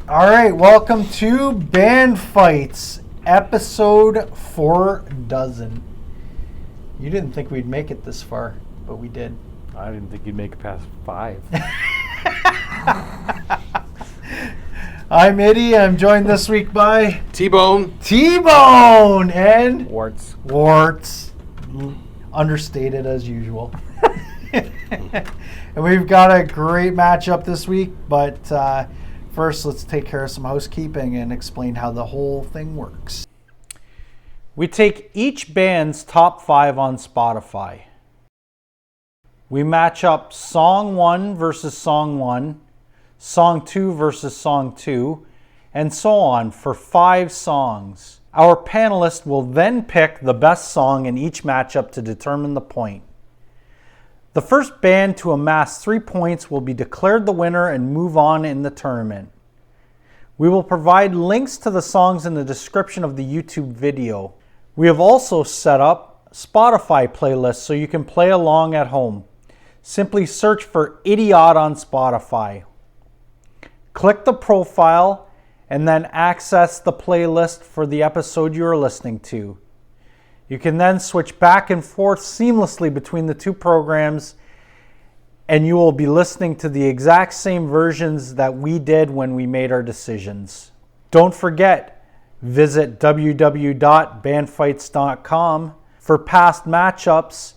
All right, welcome to Band Fights, episode 4 dozen. You didn't think we'd make it this far, but we did. I didn't think you'd make it past 5. I'm Eddie. I'm joined this week by T-Bone. T-Bone and Warts. Understated as usual. And we've got a great matchup this week, but first, let's take care of some housekeeping and explain how the whole thing works. We take each band's top 5 on Spotify. We match up song 1 versus song 1, song 2 versus song 2, and so on for 5 songs. Our panelist will then pick the best song in each matchup to determine the point. The first band to amass 3 points will be declared the winner and move on in the tournament. We will provide links to the songs in the description of the YouTube video. We have also set up Spotify playlists so you can play along at home. Simply search for Idiot on Spotify. Click the profile and then access the playlist for the episode you are listening to. You can then switch back and forth seamlessly between the two programs, and you will be listening to the exact same versions that we did when we made our decisions. Don't forget, visit www.bandfights.com for past matchups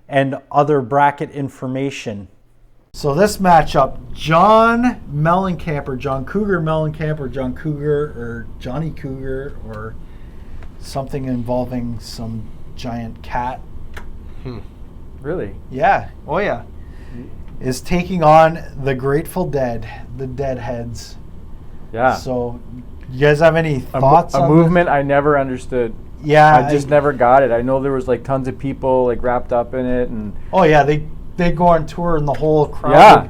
and other bracket information. So this matchup, John Mellancamp or John Cougar Mellancamp or John Cougar or Johnny Cougar or something involving some giant cat. Really? Yeah. Oh, yeah. Is taking on the Grateful Dead, the Deadheads. Yeah. So, you guys have any thoughts on a movement I never understood. Yeah. I just never got it. I know there was like tons of people like wrapped up in it, and oh yeah, they go on tour and the whole crowd. Yeah.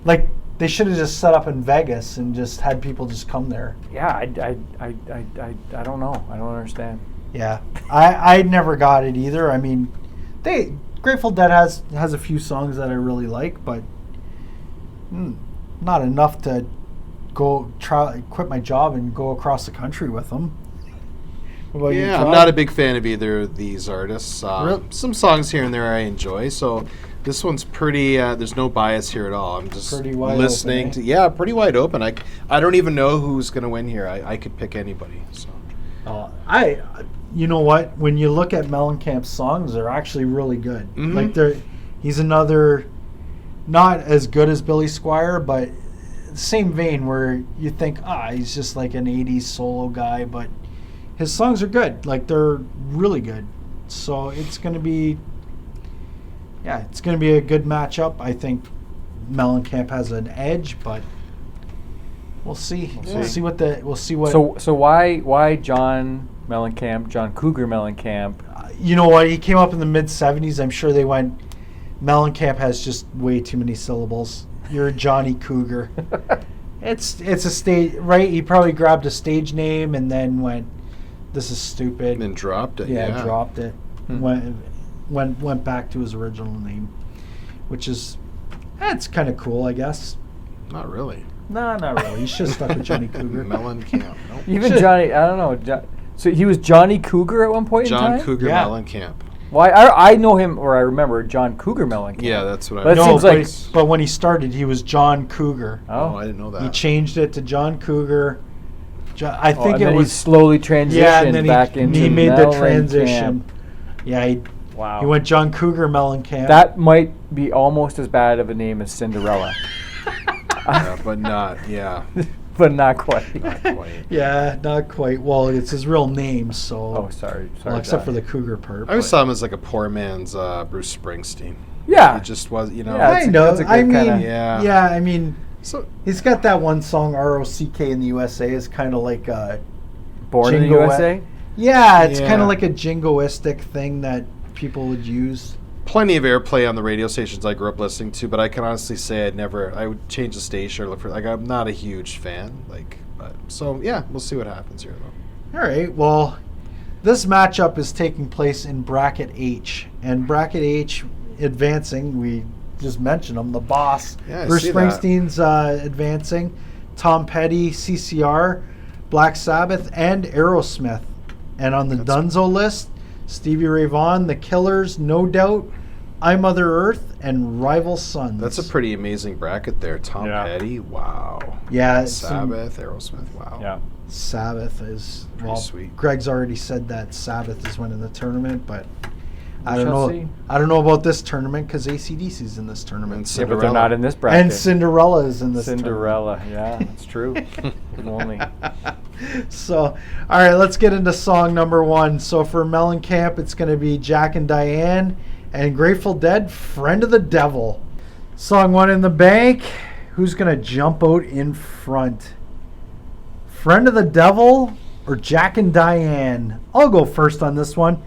Like they should have just set up in Vegas and just had people just come there. Yeah, I don't know. I don't understand. Yeah, I never got it either. I mean, Grateful Dead has a few songs that I really like, but not enough to quit my job and go across the country with them. What about you, I'm not a big fan of either of these artists. Some songs here and there I enjoy, so this one's pretty, there's no bias here at all. I'm just listening to, pretty wide open. I don't even know who's going to win here. I could pick anybody. So. You know what? When you look at Mellencamp's songs, they're actually really good. Mm-hmm. Like he's another, not as good as Billy Squier, but same vein where you think, he's just like an 80s solo guy, but his songs are good. Like they're really good. So it's going to be a good matchup. I think Mellancamp has an edge, but we'll see. Yeah. We'll see what. So why John Mellancamp, John Cougar Mellancamp? You know what? He came up in the mid '70s. I'm sure they went. Mellancamp has just way too many syllables. You're Johnny Cougar. It's a stage, right? He probably grabbed a stage name and then went, "This is stupid," and dropped it. Yeah, dropped it. Went back to his original name, which is that's kind of cool, I guess. Not really. No, not really. He should have stuck with Johnny Cougar. Mellancamp. Nope. Even Johnny, I don't know. So he was Johnny Cougar at one point in time? John Cougar Mellancamp. Well, I know him, or I remember John Cougar Mellancamp. Yeah, that's what I But know. it seems like. But when he started, he was John Cougar. Oh, I didn't know that. He changed it to John Cougar. I think it was he slowly transitioned and then back into he made the Mellancamp. transition. Yeah, he went John Cougar Mellancamp. That might be almost as bad of a name as Cinderella. But not, But not quite. Not quite. Yeah, not quite. Well, it's his real name, so. Oh, sorry. Well, except for the Cougar part. I always saw him as like a poor man's Bruce Springsteen. Yeah. He just was, Yeah, I know. I mean, yeah. I mean, so he's got that one song, ROCK in the USA, is kind of like a Born in the USA? Yeah, it's kind of like a jingoistic thing that people would use. Plenty of airplay on the radio stations I grew up listening to, but I can honestly say I would change the station or look for, like, I'm not a huge fan. Like, But so yeah, we'll see what happens here though. All right. Well, this matchup is taking place in bracket H, and bracket H advancing. We just mentioned them. The Boss, Yeah, I Bruce see that. Springsteen's advancing. Tom Petty, CCR, Black Sabbath, and Aerosmith. And on the Dunzo list, Stevie Ray Vaughan, The Killers, No Doubt, I Mother Earth, and Rival Sons. That's a pretty amazing bracket there. Tom Yeah. Petty, wow. Yeah, Sabbath, Aerosmith, wow. Yeah. Sabbath is Pretty sweet. Greg's already said that Sabbath is winning the tournament, but I We don't shall know. see. I don't know about this tournament because AC/DC's in this tournament. Yeah, but they're not in this bracket. And Cinderella is in this Cinderella. Yeah, that's true. If only. So, all right, let's get into song number 1. So for Mellancamp, it's going to be Jack and Diane and Grateful Dead, Friend of the Devil. Song 1 in the bank. Who's going to jump out in front? Friend of the Devil or Jack and Diane? I'll go first on this one.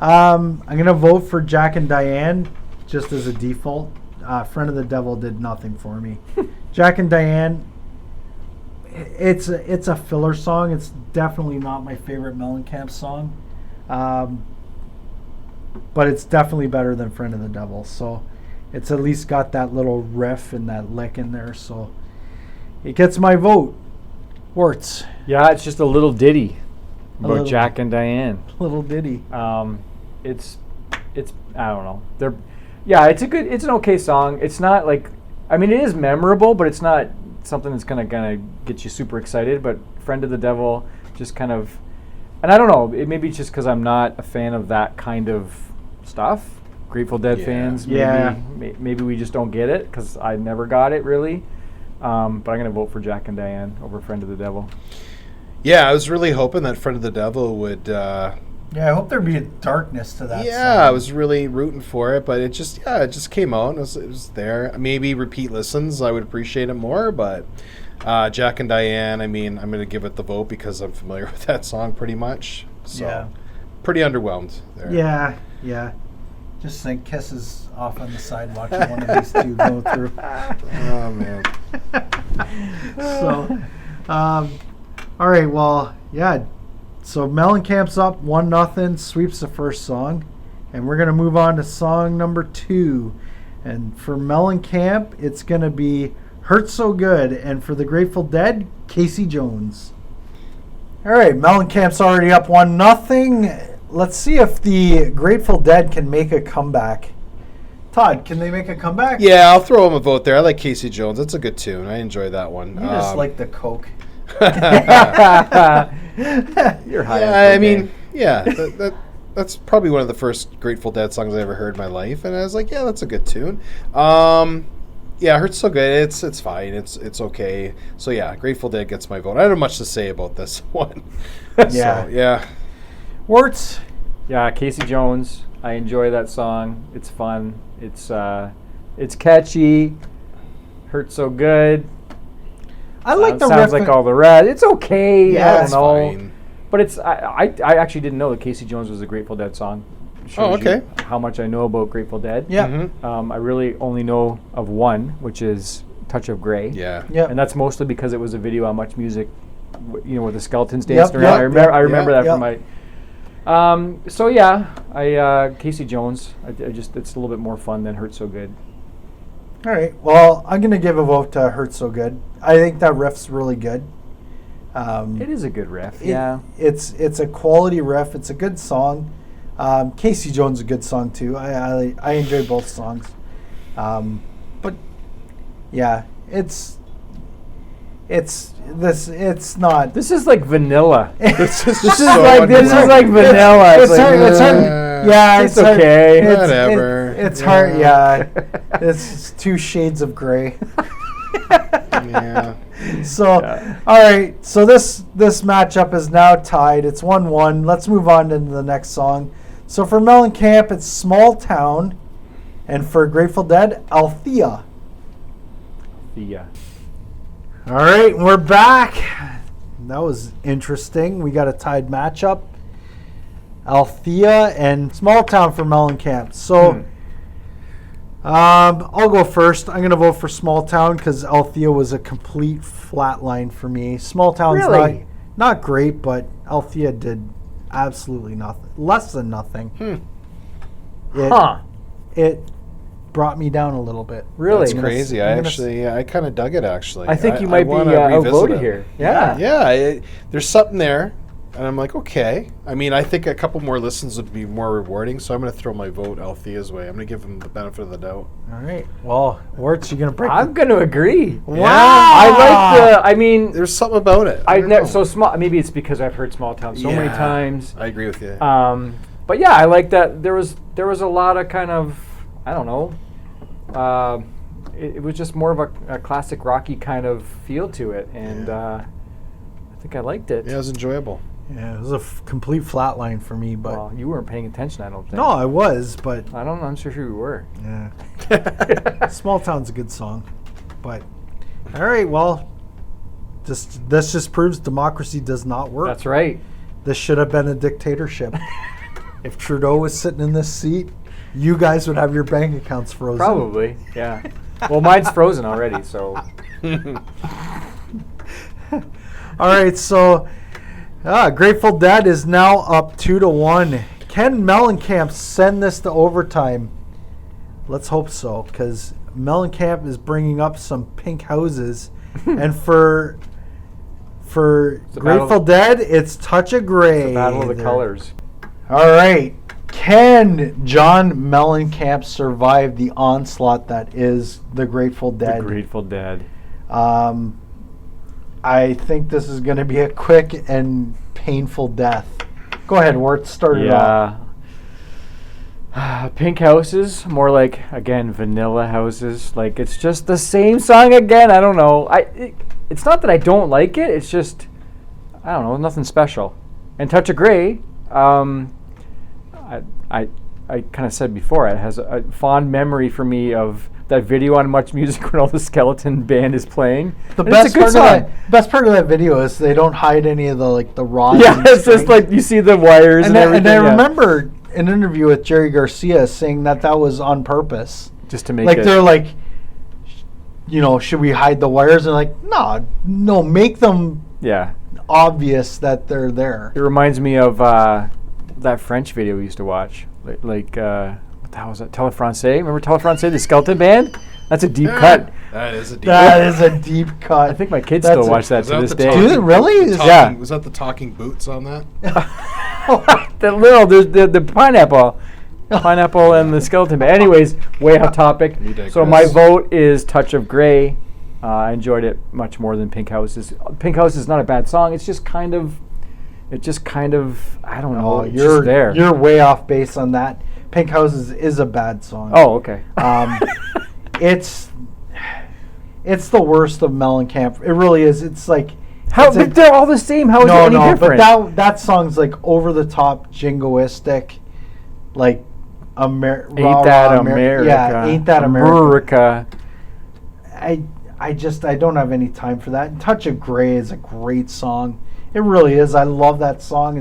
I'm going to vote for Jack and Diane just as a default. Friend of the Devil did nothing for me. Jack and Diane, it's a filler song. It's definitely not my favorite Mellancamp song. But it's definitely better than Friend of the Devil. So it's at least got that little riff and that lick in there. So it gets my vote. Warts. Yeah, it's just a little ditty about little- Jack and Diane. Little ditty. It's I don't know. It's an okay song. It's not like, I mean, it is memorable, but it's not something that's gonna get you super excited. But Friend of the Devil just kind of, and I don't know. Maybe it's just because I'm not a fan of that kind of stuff. Grateful Dead Yeah. fans, Yeah. maybe we just don't get it because I never got it really. But I'm gonna vote for Jack and Diane over Friend of the Devil. Yeah, I was really hoping that Friend of the Devil would. Yeah, I hope there'd be a darkness to that Yeah, song. I was really rooting for it, but it just came out. It was there. Maybe repeat listens, I would appreciate it more. But Jack and Diane, I mean, I'm going to give it the vote because I'm familiar with that song pretty much. So Yeah. pretty underwhelmed there. Yeah. Just think Kiss is off on the side watching one of these two go through. Oh man. So, all right, well, yeah. So Mellencamp's up 1-0, sweeps the first song, and we're gonna move on to song number 2. And for Mellencamp, it's gonna be "Hurt So Good," and for the Grateful Dead, Casey Jones. All right, Mellencamp's already up 1-0. Let's see if the Grateful Dead can make a comeback. Todd, can they make a comeback? Yeah, I'll throw him a vote there. I like Casey Jones. That's a good tune. I enjoy that one. You just like the Coke. You're high. Yeah, on I cocaine. mean, yeah, that's probably one of the first Grateful Dead songs I ever heard in my life, and I was like, yeah, that's a good tune. Yeah, it Hurts So Good. It's fine. It's okay. So yeah, Grateful Dead gets my vote. I don't have much to say about this one. Yeah. So, yeah. Warts. Yeah, Casey Jones. I enjoy that song. It's fun. It's catchy. Hurts So Good. I like the sounds riff. like all the rest. It's okay. Yeah, I don't It's know. fine. But it's I actually didn't know that Casey Jones was a Grateful Dead song. Shows okay. you how much I know about Grateful Dead. Yeah. Mhm. I really only know of one, which is Touch of Grey. Yeah. Yeah. And that's mostly because it was a video on Much Music, with the skeletons Yep, dancing around. yep, I remember yep, that from my. So yeah, Casey Jones. I just it's a little bit more fun than Hurt So Good. All right. Well, I'm going to give a vote to "Hurt So Good." I think that riff's really good. It is a good riff. Yeah. It's a quality riff. It's a good song. Casey Jones is a good song too. I enjoy both songs. But yeah, it's not. This is like vanilla. This is This is so like underwhelming. vanilla. It's hard. It's hard. Yeah, It's hard. okay. Whatever. It's hard. Yeah, it's 2 shades of gray. Yeah. So, Yeah. all right. So this matchup is now tied. It's 1-1. Let's move on into the next song. So for Mellencamp, it's "Small Town," and for Grateful Dead, "Althea." Yeah. All right, we're back. That was interesting. We got a tied matchup. Althea and "Small Town" for Mellencamp. So I'll go first. I'm going to vote for Small Town because Althea was a complete flatline for me. Small Town's Really? not great, but Althea did absolutely nothing. Less than nothing. It brought me down a little bit. Really? That's crazy. I kind of dug it, actually. I think you might be wanna revisit outvoted it. here. Yeah. Yeah, there's something there. And I'm like, okay. I mean, I think a couple more listens would be more rewarding, so I'm going to throw my vote Althea's way. I'm going to give him the benefit of the doubt. All right. Well, Warts, you going to break I'm going to agree. Wow. I mean, There's something about it. so small. Maybe it's because I've heard Small Town so many times. I agree with you. But yeah, I like that. There was a lot of kind of, I don't know. It was just more of a classic Rocky kind of feel to it, and I think I liked it. Yeah, it was enjoyable. Yeah, it was a complete flatline for me, but Well, you weren't paying attention, I don't think. no, I was, but I don't know. I'm sure you were. yeah. Small Town's a good song, but all right. Well, this just proves democracy does not work. That's right. This should have been a dictatorship. If Trudeau was sitting in this seat, you guys would have your bank accounts frozen. Probably, yeah. Well, mine's frozen already, so. All right, so Grateful Dead is now up 2-1. Can Mellancamp send this to overtime? Let's hope so, because Mellancamp is bringing up some pink houses, and for Grateful Dead, it's Touch of Grey. It's the battle of the colors. All right. Can John Mellancamp survive the onslaught that is the Grateful Dead? The Grateful Dead. I think this is going to be a quick and painful death. Go ahead, Wart. Start it off. Pink houses, more like, again, vanilla houses. Like, it's just the same song again. I don't know. It's not that I don't like it. It's just, I don't know, nothing special. And Touch of Grey, I kind of said before, it has a fond memory for me of that video on Much Music when all the skeleton band is playing. The best part of that video is they don't hide any of the rods. Yeah, it's just like you see the wires and everything. And I remember an interview with Jerry Garcia saying that was on purpose. Just to make like it. They're like, should we hide the wires? And like, no, make them obvious that they're there. It reminds me of that French video we used to watch. What the hell was that? Telefrancais? Remember Telefrancais, the skeleton band? That's a deep cut. That is a deep cut. I think my kids still watch that to this day. Do they really? Yeah. Was that the talking boots on that? There's the pineapple. Pineapple and the skeleton band. Anyways, way off topic. So my vote is Touch of Grey. I enjoyed it much more than Pink Houses. Pink House is not a bad song. It's just kind of, I don't know. It's just there. You're way off base on that. Pink Houses is a bad song. Oh, okay. It's the worst of Mellancamp. It really is. It's like but they're all the same. How is it any different? But that song's like over the top, jingoistic, like Ain't That America? Yeah, Ain't That America? I don't have any time for that. And Touch of Grey is a great song. It really is. I love that song.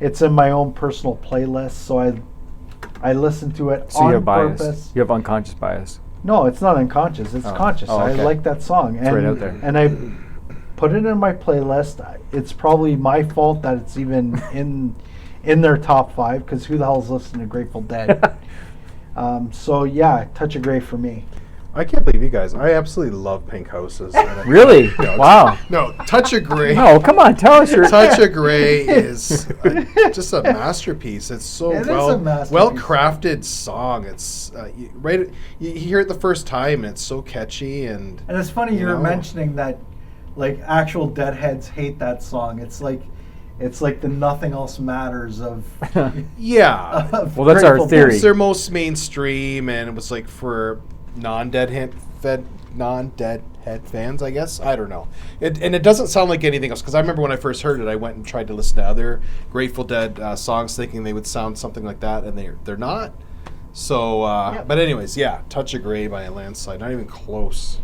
It's in my own personal playlist, so I listen to it so on you have bias. purpose. You have unconscious bias. No, it's not unconscious. It's conscious. Oh, okay. I like that song. It's right out there. And I put it in my playlist. It's probably my fault that it's even in their top 5, because who the hell is listening to Grateful Dead? So yeah, Touch of Grey for me. I can't believe you guys. I absolutely love Pink Houses. Really? Wow. No, Touch of Grey. No, come on, tell us your... Touch of Grey is just a masterpiece. It's so well crafted song. It's you hear it the first time, and it's so catchy and it's funny you were mentioning that, like, actual Deadheads hate that song. It's like the Nothing Else Matters of yeah. Well, that's our theory. It's their most mainstream, and it was like for non-Deadhead fans, I guess. I don't know. And it doesn't sound like anything else, because I remember when I first heard it, I went and tried to listen to other Grateful Dead songs thinking they would sound something like that, and they're not. So, but anyways, yeah, Touch of Grey by a landslide, not even close.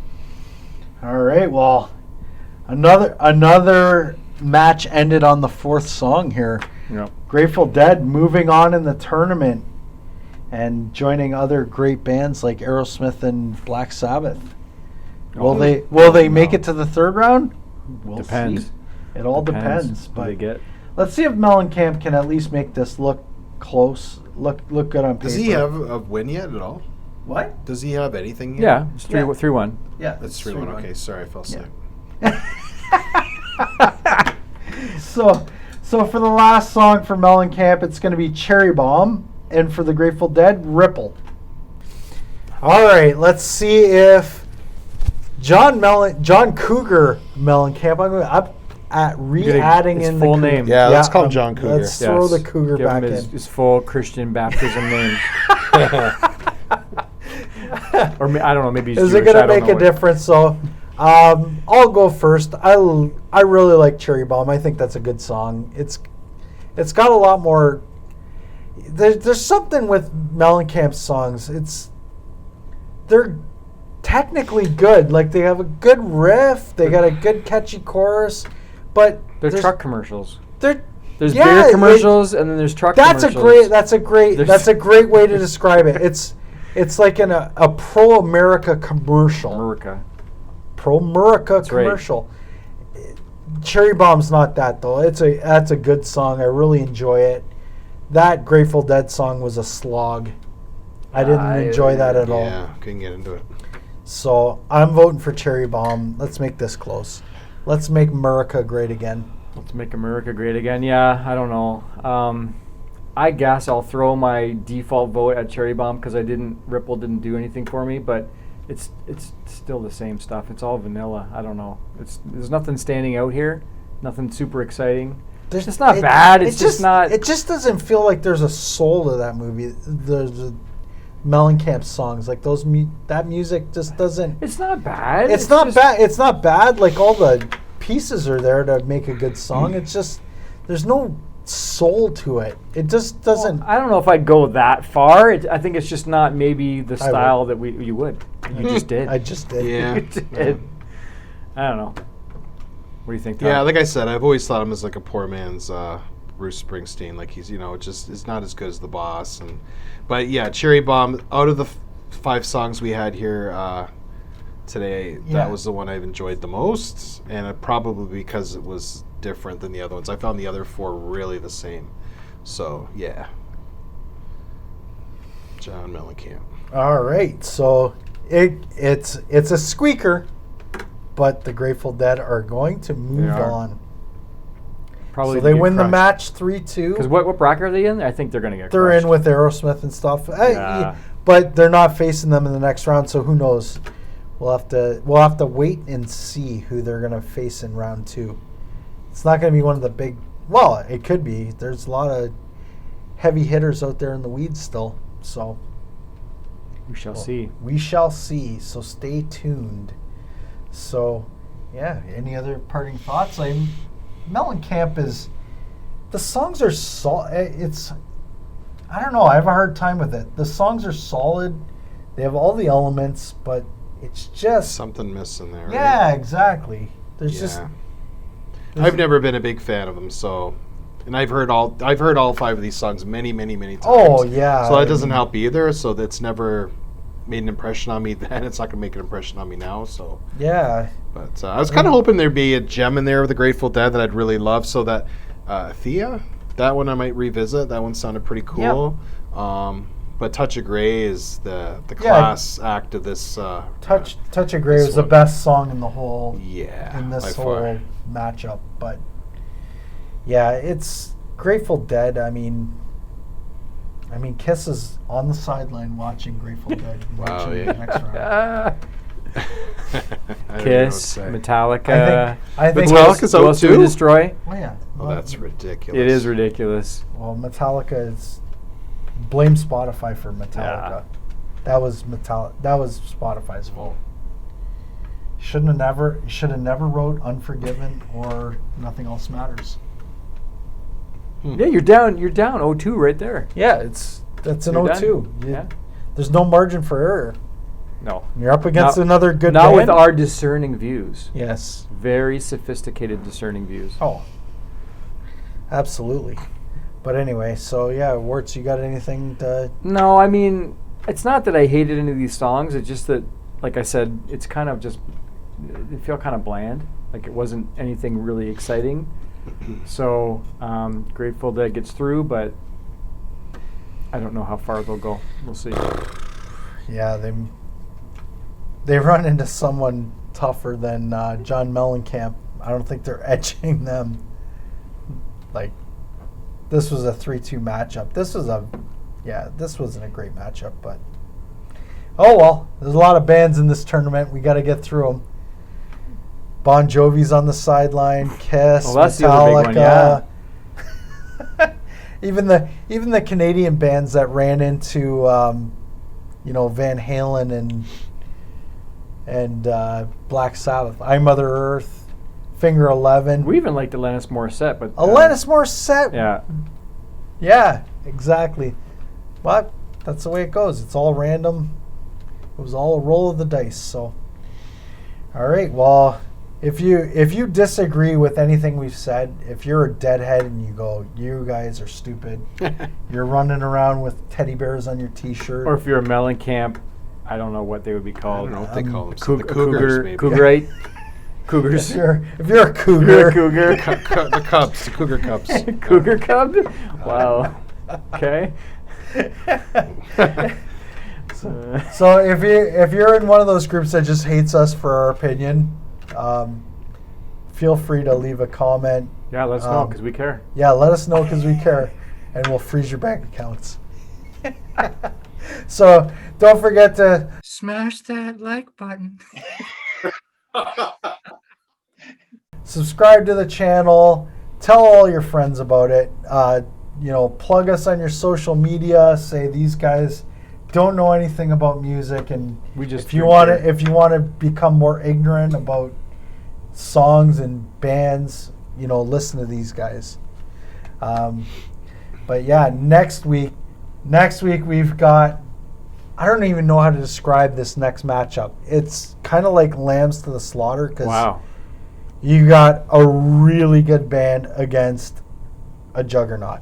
All right, well, another match ended on the 4th song here. Yep. Grateful Dead moving on in the tournament. and joining other great bands like Aerosmith and Black Sabbath. Will they make it to the third round? We'll Depends. see. It all depends. Who But they get. let's see if Mellancamp can at least make this look close, look good on paper. Does he have a win yet at all? What? Does he have anything yet? Yeah, it's 3-1. Yeah, That's 3-1. Okay, sorry, I fell sick. So for the last song for Mellancamp, it's going to be Cherry Bomb, and for the Grateful Dead, Ripple. All right, let's see if John Cougar Mellancamp. I'm re-adding his in full the name. Yeah, let's call him John Cougar. Let's throw the Cougar Give back him in. his full Christian baptism name. Or I don't know, maybe he's Is Jewish. it going I to don't make know a difference? So I'll go first. I really like Cherry Bomb. I think that's a good song. It's got a lot more. There's something with Mellencamp's songs. They're technically good. Like, they have a good riff. They got a good catchy chorus, but They're truck commercials. There's beer commercials, and then there's truck commercials. That's a great way to describe it. It's like a pro-America commercial. Pro-America commercial. Right. Cherry Bomb's not that, though. That's a good song. I really enjoy it. That Grateful Dead song was a slog. I didn't enjoy that at all. Yeah, couldn't get into it. So I'm voting for Cherry Bomb. Let's make this close. Let's make America great again. Let's make America great again. Yeah, I don't know. I guess I'll throw my default vote at Cherry Bomb because Ripple didn't do anything for me, but it's still the same stuff. It's all vanilla. I don't know. There's nothing standing out here. Nothing super exciting. It's just not bad. It's just not. It just doesn't feel like there's a soul to that movie. The Mellancamp songs, like that music just doesn't. It's not bad. It's not bad. It's not bad. Like, all the pieces are there to make a good song. It's just there's no soul to it. It just doesn't. Well, I don't know if I'd go that far. I think it's just not maybe the style that you would. You just did. I just did. Yeah. You did. I don't know. What do you think, Tom? Yeah, like I said, I've always thought him as like a poor man's Bruce Springsteen. Like, he's, just is not as good as the boss. But yeah, Cherry Bomb, out of the 5 songs we had here today, that was the one I've enjoyed the most, and probably because it was different than the other ones. I found the other 4 really the same. So yeah, John Mellancamp. All right, so it's a squeaker, but the Grateful Dead are going to move on. Probably so they win the match 3-2. Because what bracket are they in? I think they're going to get. They're crushed. in with Aerosmith and stuff. Yeah. But they're not facing them in the next round, so who knows? We'll have to wait and see who they're going to face in round 2. It's not going to be one of the big. Well, it could be. There's a lot of heavy hitters out there in the weeds still. So we shall see. We shall see. So stay tuned. So, yeah. Any other parting thoughts? Mellancamp the songs are I don't know. I have a hard time with it. The songs are solid. They have all the elements, but it's just something missing there. Yeah, right? Exactly. I've never been a big fan of them, so, and I've heard all 5 of these songs many, many, many times. Oh yeah. So that doesn't help either. So that's never made an impression on me then. It's not going to make an impression on me now. So yeah. But I was kind of hoping there'd be a gem in there with the Grateful Dead that I'd really love. So that Thea, that one I might revisit. That one sounded pretty cool. Yep. But Touch of Grey is the class act of this. Touch of Grey is the best song in the whole. Yeah. In this whole matchup, but yeah, it's Grateful Dead. I mean, Kiss is on the sideline watching Grateful Dead. Wow. The next round. Kiss, Metallica. I think Metallica's out too. Destroy. Oh yeah. Well, that's ridiculous. It is ridiculous. Well, Metallica is. Blame Spotify for Metallica. Yeah. That was Spotify's fault. Should have never wrote Unforgiven or Nothing Else Matters. Yeah, you're down 0-2 right there. Yeah, that's an 0-2. Yeah. There's no margin for error. No. You're up against another good Not band. with our discerning views. Yes. Very sophisticated discerning views. Oh. Absolutely. But anyway, so yeah, Warts, you got anything to... No, I mean, it's not that I hated any of these songs. It's just that, like I said, it's kind of just, they feel kind of bland. Like it wasn't anything really exciting. So grateful that it gets through, but I don't know how far they'll go. We'll see. Yeah, they run into someone tougher than John Mellancamp. I don't think they're edging them. Like, this was a 3-2 matchup. This wasn't a great matchup, but oh well. There's a lot of bands in this tournament. We got to get through them. Bon Jovi's on the sideline. Kiss, Metallica. Even the Canadian bands that ran into Van Halen and Black Sabbath, I Mother Earth, Finger 11. We even liked Alanis Morissette, but Alanis Morissette. Yeah, exactly. But that's the way it goes. It's all random. It was all a roll of the dice. So, all right. Well, if you disagree with anything we've said, if you're a deadhead and you go, you guys are stupid, you're running around with teddy bears on your T-shirt, or if you're a Mellancamp, I don't know what they would be called. I don't know what they call them. The Cougars, maybe. Cougarite. Cougars. If you're a cougar, The Cubs, the Cougar Cubs. Cougar Cub? Wow. Okay. So if you're in one of those groups that just hates us for our opinion, feel free to leave a comment. Yeah, let us know because we care. Yeah, let us know because we care, and we'll freeze your bank accounts. So don't forget to smash that like button. Subscribe to the channel. Tell all your friends about it. Plug us on your social media. Say these guys don't know anything about music, and if you want to become more ignorant about songs and bands, listen to these guys. But yeah, next week we've got, I don't even know how to describe this next matchup. It's kind of like Lambs to the Slaughter because you got a really good band against a juggernaut.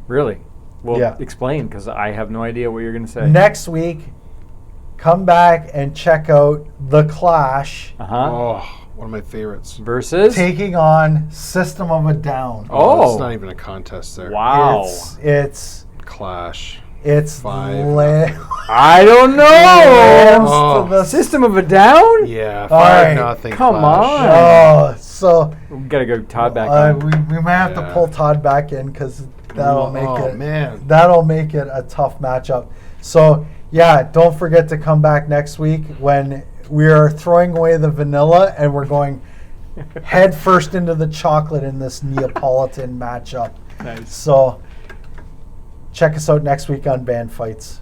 Really? Well, yeah. Explain, because I have no idea what you're going to say. Next week, come back and check out The Clash. Oh, one of my favorites. Versus? Taking on System of a Down. Oh, it's not even a contest there. Wow. It's Clash. It's 5-0. I don't know. The System of a Down? Yeah, 5-0. Come Clash. on. So we gotta go Todd back in. We might have to pull Todd back in because that'll make it a tough matchup. So yeah, don't forget to come back next week when we are throwing away the vanilla and we're going head first into the chocolate in this Neapolitan matchup. Nice. So check us out next week on Band Fights.